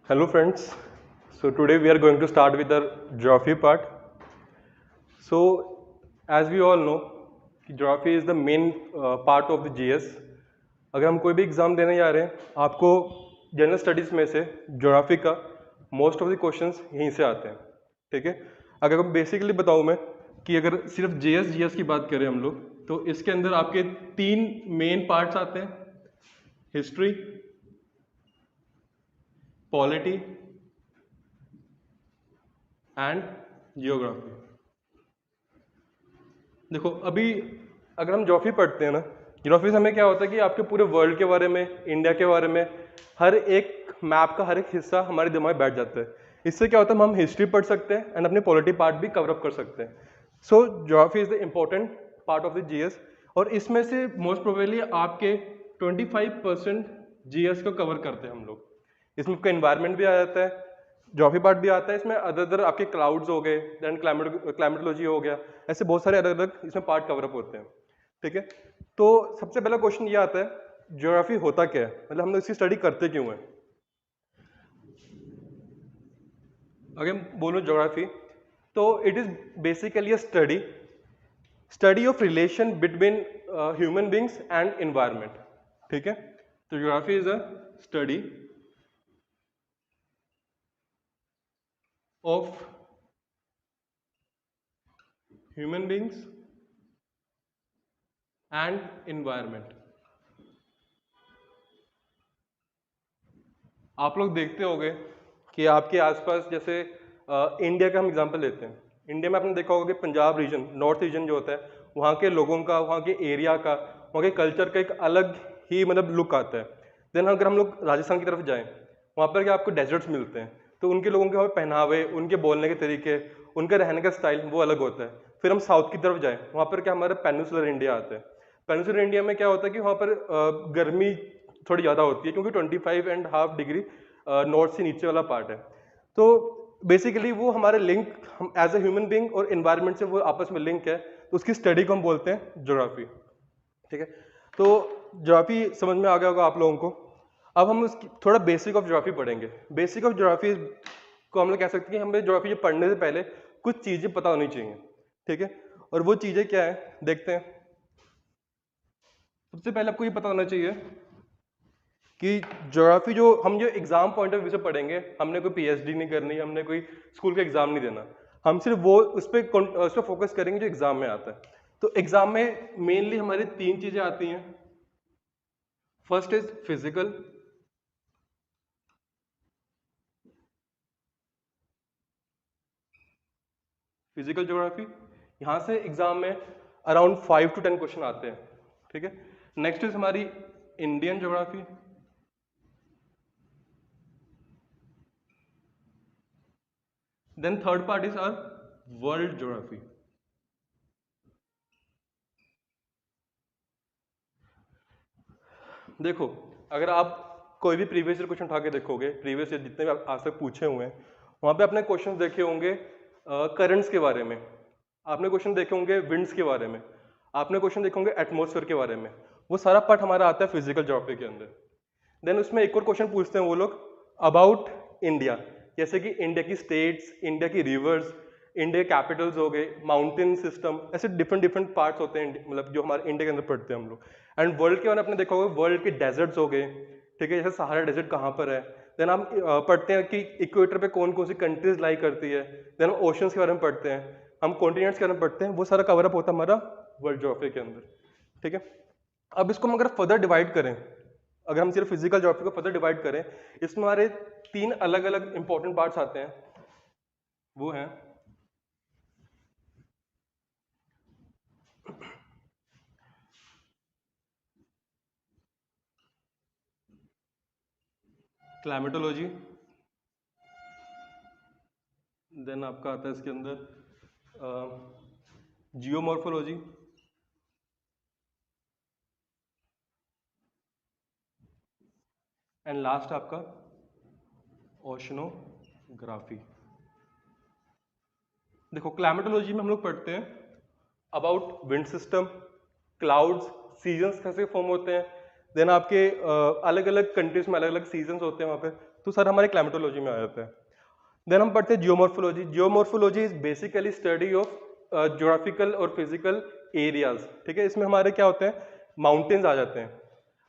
Hello friends. So today we are going to start with the geography part. So as we all know, geography is the main part of the GS. अगर हम कोई भी exam देने जा रहे हैं, आपको जनरल स्टडीज़ में से ज्योग्राफी का मोस्ट ऑफ द क्वेश्चंस यहीं से आते हैं, ठीक है। अगर मैं बेसिकली बताऊं मैं कि अगर सिर्फ जीएस की बात करें हम लोग, तो इसके अंदर आपके तीन मेन पार्ट्स आते हैं: हिस्ट्री, पॉलिटी एंड जियोग्राफी। देखो अभी अगर हम ज्योग्राफी पढ़ते हैं ना, ज्योग्राफी से हमें क्या होता है कि आपके पूरे वर्ल्ड के बारे में, इंडिया के बारे में, हर एक मैप का हर एक हिस्सा हमारे दिमाग में बैठ जाता है। इससे क्या होता है, हम हिस्ट्री पढ़ सकते हैं एंड अपनी पॉलिटी पार्ट भी कवर अप कर सकते हैं। So geography is the important part of the GS, और इसमें से मोस्ट प्रोबेबली आपके 25% जीएस को कवर करते हैं हम लोग। इसमें आपका इन्वायरमेंट भी आ जाता है, ज्योग्राफी पार्ट भी आता है, इसमें अदर आपके क्लाउड्स हो गए, देन क्लाइमेटोलॉजी हो गया, ऐसे बहुत सारे अलग अलग इसमें पार्ट कवर अप होते हैं, ठीक है। तो सबसे पहला क्वेश्चन ये आता है, ज्योग्राफी होता क्या है, मतलब हम लोग इसकी स्टडी करते क्यों हैं। अगर हम बोलो ज्योग्राफी, तो it is basically a study of relation between human beings and environment, ठीक है। तो geography is a study of human beings and environment. आप लोग देखते होंगे कि आपके आसपास, जैसे इंडिया का हम एग्जांपल लेते हैं, इंडिया में आपने देखा होगा कि पंजाब रीजन, नॉर्थ रीजन जो होता है, वहाँ के लोगों का, वहाँ के एरिया का, वहाँ के कल्चर का एक अलग ही मतलब लुक आता है। देन अगर हम लोग राजस्थान की तरफ जाएं, वहाँ पर क्या आपको डेजर्ट्स मिलते हैं, तो उनके लोगों के वहाँ पहनावे, उनके बोलने के तरीके, उनका रहने का स्टाइल वो अलग होता है। फिर हम साउथ की तरफ जाएं, वहाँ पर क्या हमारा पेनिनसुलर इंडिया आता है। पेनिनसुलर इंडिया में क्या होता है कि वहाँ पर गर्मी थोड़ी ज़्यादा होती है, क्योंकि 25.5 डिग्री नॉर्थ से नीचे वाला पार्ट है। तो बेसिकली वो हमारे लिंक, हम एज ए ह्यूमन बीइंग और एनवायरनमेंट से वो आपस में लिंक है, तो उसकी स्टडी को हम बोलते हैं ज्योग्राफी, ठीक है। तो ज्योग्राफी समझ में आ गया होगा आप लोगों को। अब हम उसकी थोड़ा बेसिक ऑफ ज्योग्राफी पढ़ेंगे। बेसिक ऑफ ज्योग्राफी को हम लोग कह सकते हैं कि हमें ज्योग्राफी पढ़ने से पहले कुछ चीज़ें पता होनी चाहिए, ठीक है। और वो चीज़ें क्या है, देखते हैं। सबसे पहले आपको ये पता होना चाहिए कि ज्योग्राफी जो एग्जाम पॉइंट ऑफ व्यू से पढ़ेंगे, हमने कोई पीएचडी नहीं करनी, हमने कोई स्कूल का एग्जाम नहीं देना, हम सिर्फ वो उस पर फोकस करेंगे जो एग्जाम में आता है। तो एग्जाम में मेनली हमारी तीन चीजें आती हैं। First is physical, physical geography, यहाँ से एग्जाम में अराउंड 5 to 10 क्वेश्चन आते हैं, ठीक है। नेक्स्ट इज हमारी Indian geography, then third part is our world geography. देखो अगर आप कोई भी प्रीवियस ईयर क्वेश्चन उठा के देखोगे, प्रीवियस ईयर जितने भी आज तक पूछे हुए हैं, वहाँ पे आपने क्वेश्चन देखे होंगे करंट्स के बारे में, आपने क्वेश्चन देखे होंगे विंड्स के बारे में, आपने क्वेश्चन देखे होंगे एटमॉस्फेयर के बारे में। वो सारा पार्ट हमारा आता है फिजिकल ज्योग्राफी के अंदर। देन उसमें एक और क्वेश्चन पूछते हैं वो लोग अबाउट इंडिया, जैसे कि इंडिया की स्टेट्स, इंडिया की रिवर्स, इंडिया के कैपिटल्स हो गए, माउंटेन सिस्टम, ऐसे डिफरेंट डिफरेंट पार्ट्स होते हैं मतलब जो हमारे इंडिया के अंदर पढ़ते हैं हम लोग। एंड वर्ल्ड के बारे में आपने देखा होगा, वर्ल्ड के डेजर्ट्स हो गए, ठीक है, जैसे सहारा डेजर्ट कहाँ पर है। देन हम पढ़ते हैं कि इक्वेटर पे कौन कौन सी कंट्रीज लाई करती है। देन हम ओशंस के बारे में पढ़ते हैं, हम कॉन्टिनेंट्स के बारे में पढ़ते हैं, वो सारा कवर अप होता है हमारा वर्ल्ड ज्योग्राफी के अंदर, ठीक है। अब इसको हम अगर फर्दर डिवाइड करें, अगर हम सिर्फ फिजिकल ज्योग्राफी को फर्दर डिवाइड करें, इसमें हमारे तीन अलग अलग इंपॉर्टेंट पार्ट्स आते हैं। वो हैं क्लाइमेटोलॉजी, देन आपका आता है इसके अंदर जियोमॉर्फोलॉजी, एंड लास्ट आपका ओशनोग्राफी। देखो क्लाइमेटोलॉजी में हम लोग पढ़ते हैं about wind system, clouds, seasons कैसे फॉर्म होते हैं। देन आपके अलग अलग कंट्रीज में अलग अलग सीजन्स होते हैं वहाँ पे, तो सर हमारे क्लाइमेटोलॉजी में आ जाता है। देन हम पढ़ते हैं geomorphology. Geomorphology is basically study of geographical और फिजिकल एरियाज, ठीक है। इसमें हमारे क्या होते हैं, माउंटेन्स आ जाते हैं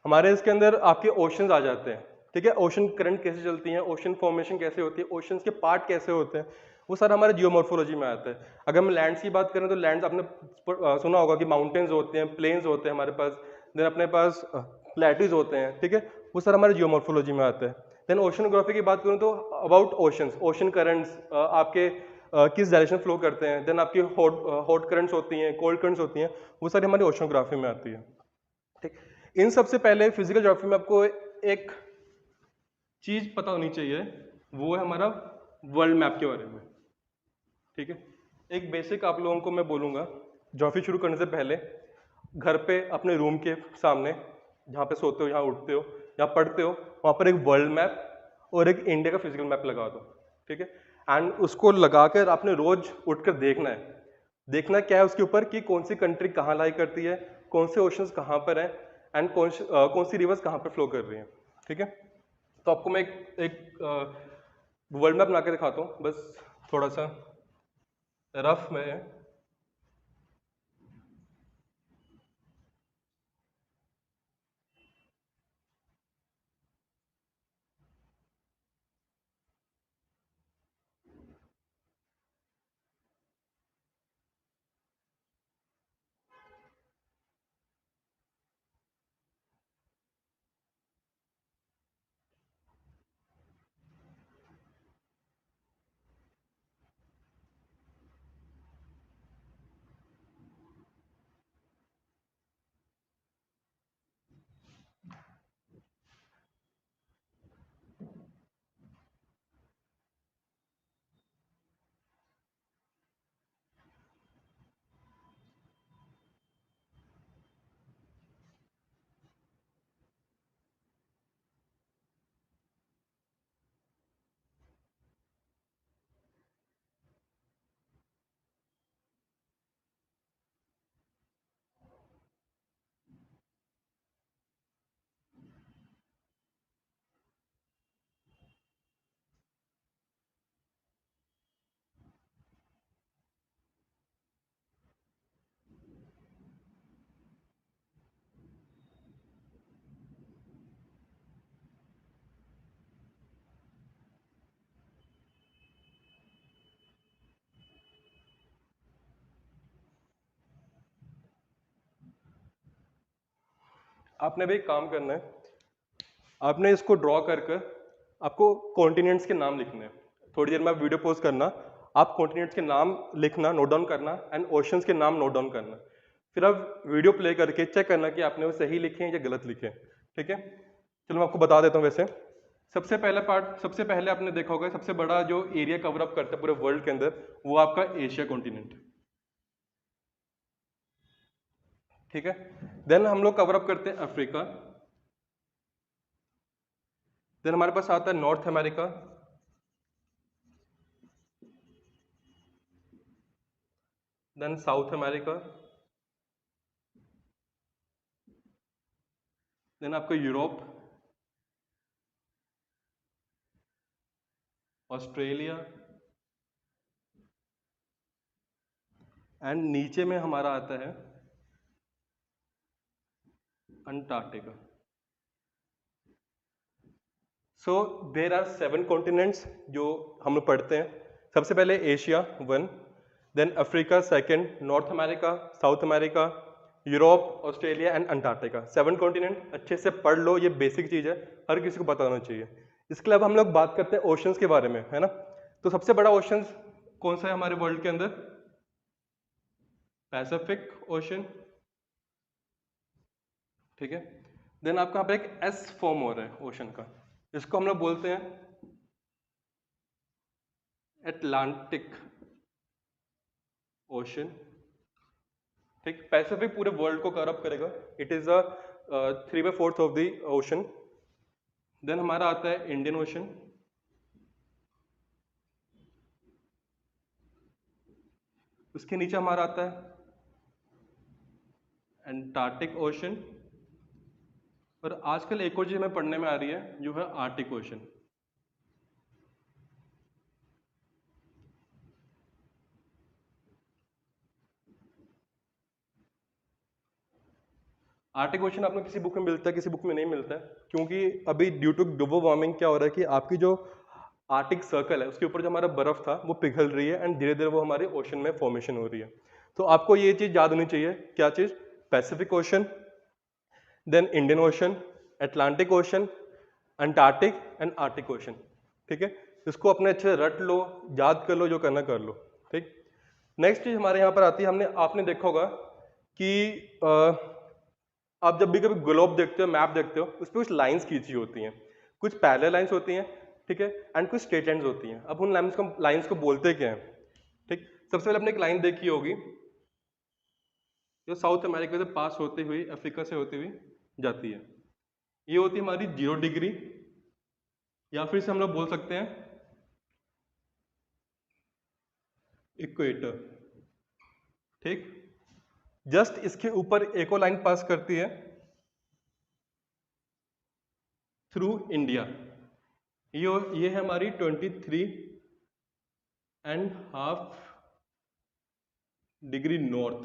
हमारे, इसके अंदर आपके ओशंस आ जाते हैं, ठीक है। ओशन करंट कैसे चलती हैं, ओशन फॉर्मेशन कैसे होती है, ओशंस के पार्ट कैसे होते हैं, वो सर हमारे जियोमॉर्फोलॉजी में आता है। अगर हम लैंड्स की बात करें तो लैंड्स आपने सुना होगा कि माउंटेन्स होते हैं, प्लेन्स होते हैं हमारे पास, देन अपने पास प्लेट्यूज होते हैं, ठीक है, वो सर हमारे जियोमॉर्फोलॉजी में आता है। देन ओशनोग्राफी की बात करूँ तो अबाउट ओशंस, ओशन करंट्स आपके किस डायरेक्शन फ्लो करते हैं, देन आपकी हॉट करंट्स होती हैं, कोल्ड करंट्स होती हैं, वो सारी हमारी ओशनोग्राफी में आती है, ठीक। इन सबसे पहले फिजिकल ज्योग्राफी में आपको एक चीज पता होनी चाहिए, वो है हमारा वर्ल्ड मैप के बारे में, ठीक है। एक बेसिक आप लोगों को मैं बोलूँगा, ज्योग्राफी शुरू करने से पहले घर पे अपने रूम के सामने जहाँ पे सोते हो, जहाँ उठते हो, जहाँ पढ़ते हो, वहाँ पर एक वर्ल्ड मैप और एक इंडिया का फिजिकल मैप लगा दो, ठीक है। एंड उसको लगाकर आपने रोज उठकर देखना है, देखना क्या है उसके ऊपर कि कौन सी कंट्री कहाँ लाई करती है, कौन से ओशंस कहाँ पर हैं, एंड कौन सी रिवर्स कहाँ पर फ्लो कर रही हैं, ठीक है। तो आपको मैं एक वर्ल्ड मैप बना के दिखाता हूँ, बस थोड़ा सा रफ में है। आपने भी एक काम करना है, आपने इसको ड्रॉ कर कर आपको कॉन्टिनेंट्स के नाम लिखने हैं। थोड़ी देर में आप वीडियो पोस्ट करना, आप कॉन्टिनेंट्स के नाम लिखना, नोट डाउन करना, एंड ओशंस के नाम नोट डाउन करना। फिर आप वीडियो प्ले करके चेक करना कि आपने वो सही लिखे हैं या गलत लिखे हैं, ठीक है। चलो मैं आपको बता देता हूँ। वैसे सबसे पहला पार्ट, सबसे पहले आपने देखा होगा सबसे बड़ा जो एरिया कवर अप करता है पूरे वर्ल्ड के अंदर, वो आपका एशिया कॉन्टिनेंट, ठीक है। देन हम लोग कवर अप करते हैं अफ्रीका, देन हमारे पास आता है North America, then South America, then आपका यूरोप, ऑस्ट्रेलिया, एंड नीचे में हमारा आता है Antarctica. So there are 7 continents जो हम लोग पढ़ते हैं। सबसे पहले Asia 1, then Africa 2, North America, South America, Europe, Australia and Antarctica. 7 continent अच्छे से पढ़ लो, ये बेसिक चीज़ है, हर किसी को पता होना चाहिए। इसके अलावा हम लोग बात करते हैं ओशंस के बारे में, है ना। तो सबसे बड़ा ओशंस कौन सा है हमारे वर्ल्ड के अंदर? पैसिफिक ओशन, ठीक है। देन आपका यहाँ पे एक एस फॉर्म हो रहा है ओशन का, इसको हम लोग बोलते हैं अटलांटिक ओशन, ठीक। पैसिफिक पूरे वर्ल्ड को कवर अप करेगा, it is a 3/4 of the ocean. Then हमारा आता है इंडियन ओशन, उसके नीचे हमारा आता है अंटार्कटिक ओशन, और आजकल एक और चीज हमें पढ़ने में आ रही है जो है आर्टिक ओशन। आर्टिक ओशन आपको किसी बुक में मिलता है, किसी बुक में नहीं मिलता है, क्योंकि अभी ड्यू टू ग्लोबल वार्मिंग क्या हो रहा है कि आपकी जो आर्टिक सर्कल है उसके ऊपर जो हमारा बर्फ था वो पिघल रही है एंड धीरे धीरे वो हमारे ओशन में फॉर्मेशन हो रही है। तो आपको ये चीज़ याद होनी चाहिए, क्या चीज़? Pacific Ocean, then Indian Ocean, Atlantic Ocean, Antarctic and Arctic Ocean. ठीक है, इसको अपने अच्छे से रट लो, याद कर लो, जो करना कर लो। ठीक, नेक्स्ट चीज हमारे यहाँ पर आती है, आपने देखा होगा कि आप जब भी कभी ग्लोब देखते हो, मैप देखते हो, उस पर कुछ लाइंस खींची होती हैं, कुछ पैरेलल लाइंस होती हैं, ठीक है, एंड कुछ स्ट्रेट लाइंस होती हैं। अब उन लाइंस को बोलते क्या हैं? ठीक, सबसे पहले आपने एक लाइन देखी होगी जो साउथ अमेरिका से पास होते हुए अफ्रीका से होती हुई जाती है, ये होती है हमारी 0 डिग्री, या फिर से हम लोग बोल सकते हैं इक्वेटर। ठीक, जस्ट इसके ऊपर एक और लाइन पास करती है थ्रू इंडिया, ये है हमारी 23.5 डिग्री नॉर्थ।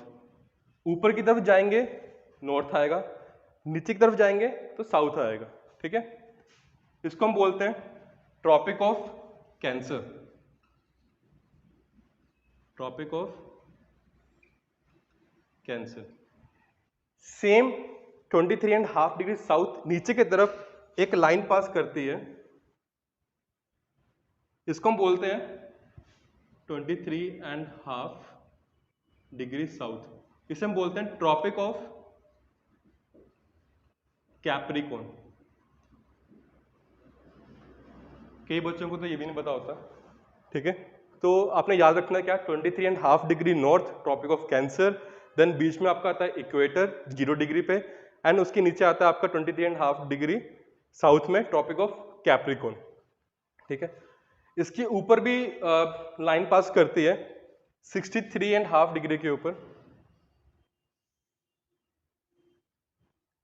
ऊपर की तरफ जाएंगे नॉर्थ आएगा, नीचे की तरफ जाएंगे तो साउथ आएगा। ठीक है, इसको हम बोलते हैं Tropic of Cancer, Tropic of Cancer. Same 23.5 degree south नीचे की तरफ एक लाइन पास करती है, इसको हम बोलते हैं 23.5 डिग्री साउथ, इसे हम बोलते हैं ट्रॉपिक ऑफ कैप्रिकॉर्न। कई बच्चों को तो ये भी नहीं पता होता। ठीक है, तो आपने याद रखना क्या, 23.5 degree north Tropic of Cancer, then बीच में आपका आता है इक्वेटर 0 डिग्री पे, एंड उसके नीचे आता है आपका 23.5 डिग्री साउथ में ट्रॉपिक ऑफ कैप्रिकॉर्न। ठीक है, इसके ऊपर भी लाइन पास करती है 63.5 डिग्री के ऊपर,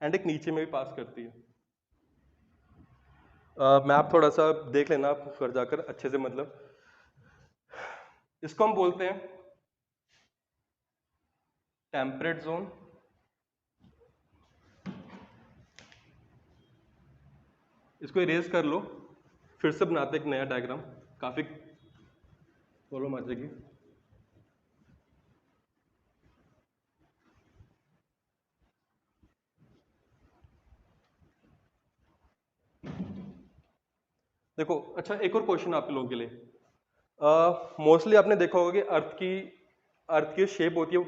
एंड एक नीचे में भी पास करती है। मैप थोड़ा सा देख लेना आप घर जाकर अच्छे से, मतलब इसको हम बोलते हैं टेम्परेट जोन, इसको इरेज कर लो, फिर से बनाते एक नया डायग्राम, काफी प्रॉब्लम आ जाएगी। देखो, अच्छा एक और क्वेश्चन आप लोगों के लिए, मोस्टली आपने देखा होगा कि अर्थ की शेप होती है, वो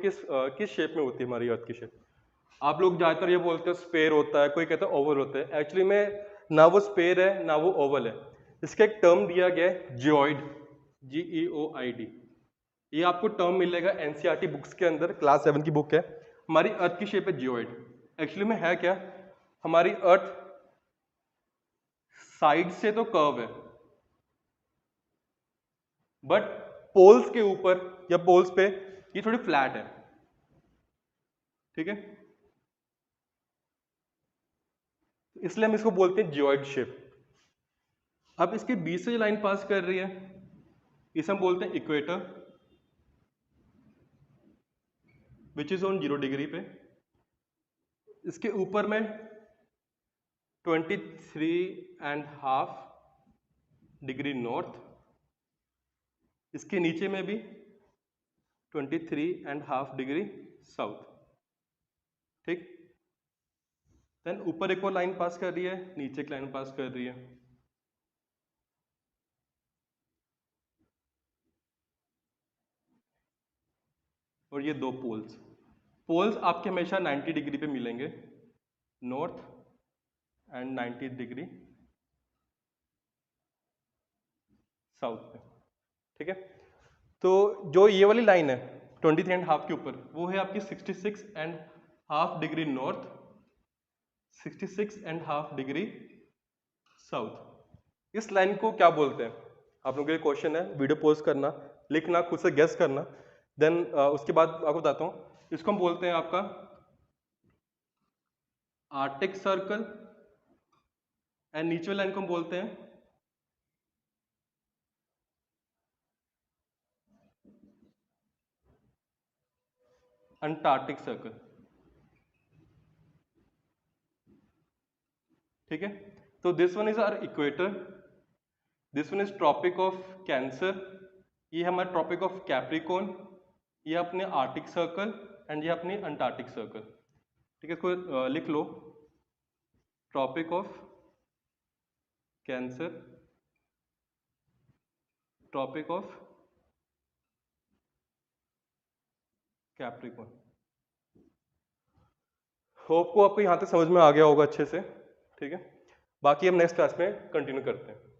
किस शेप में होती है हमारी अर्थ की शेप? आप लोग ज़्यादातर ये बोलते हो स्पेयर होता है, कोई कहता है ओवल होता है। एक्चुअली में ना वो स्पेयर है ना वो ओवल है, इसका एक टर्म दिया गया है जियोइड, GEOID। ये आपको टर्म मिलेगा एनसीईआरटी बुक्स के अंदर, क्लास 7 की बुक है। हमारी अर्थ की शेप है जियोइड। एक्चुअली में है क्या, हमारी अर्थ साइड से तो कर्व है, बट पोल्स के ऊपर या पोल्स पे ये थोड़ी फ्लैट है। ठीक है, इसलिए हम इसको बोलते हैं जियोइड शेप। अब इसके बीच से जो लाइन पास कर रही है इसे हम बोलते हैं equator, which is on 0 degree पे। इसके ऊपर में 23.5 डिग्री नॉर्थ, इसके नीचे में भी 23.5 डिग्री साउथ। ठीक, देन ऊपर एक और लाइन पास कर रही है, नीचे एक लाइन पास कर रही है। और ये दो पोल्स आपके हमेशा 90 डिग्री पे मिलेंगे, नॉर्थ एंड 90 डिग्री साउथ पे। ठीक है, तो जो ये वाली लाइन है 23.5 के ऊपर, वो है आपकी 66.5 डिग्री नॉर्थ, 66.5 डिग्री साउथ। इस लाइन को क्या बोलते हैं? आप लोगों के लिए क्वेश्चन है, वीडियो पॉज करना, लिखना, खुद से गेस करना, देन उसके बाद आपको बताता हूँ। इसको हम बोलते हैं आपका आर्टिक सर्कल, एंड नीचे लाइन को हम बोलते हैं अंटार्कटिक सर्कल। ठीक है। तो this one is our equator, this one is Tropic of Cancer, ये हमारा ट्रॉपिक ऑफ कैप्रिकॉर्न, ये अपने आर्टिक सर्कल एंड ये अपनी अंटार्कटिक सर्कल। ठीक है, इसको लिख लो, Tropic of Cancer, Tropic of Capricorn. Hope को आपको यहाँ तक समझ में आ गया होगा अच्छे से। ठीक है, बाकी हम नेक्स्ट क्लास में कंटिन्यू करते हैं।